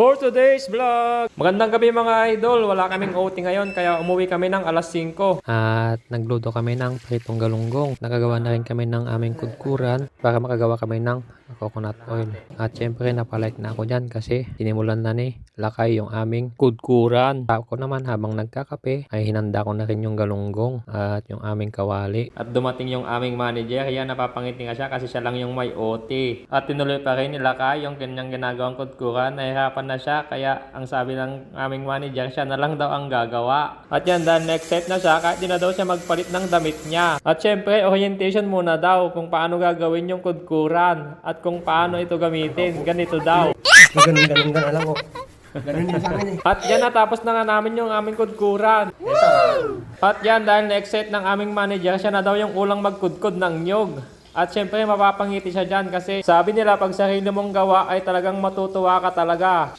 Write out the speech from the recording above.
For today's vlog, magandang gabi mga idol. Wala kaming OT ngayon kaya umuwi kami ng alas 5. At nagluto kami ng pritong galunggong. Nakagawa na rin kami ng aming kudkuran para makagawa kami ng coconut oil. At syempre napalike na ako dyan kasi sinimulan na ni Lakay yung aming kudkuran. Ako naman habang nagkakape ay hinanda ko na rin yung galunggong at yung aming kawali. At dumating yung aming manager. Kaya napapangiti nga siya kasi siya lang yung may OT. At tinuloy pa rin ni Lakay yung kanyang ginagawang kudkuran. Nahihirapan na siya kaya ang sabi ng aming manager siya na lang daw ang gagawa. At yan dahil next set na siya kahit di na daw siya magpalit ng damit niya. At syempre orientation muna daw kung paano gagawin yung kudkuran at kung paano ito gamitin. Ganito daw. Ganun lang ko. Ganun din sa akin eh. At yan natapos na nga namin yung aming kudkuran. At yan dahil next set ng aming manager siya na daw yung ulang magkudkod ng nyog. At syempre mapapangiti siya dyan kasi sabi nila pag sarili mong gawa ay talagang matutuwa ka talaga.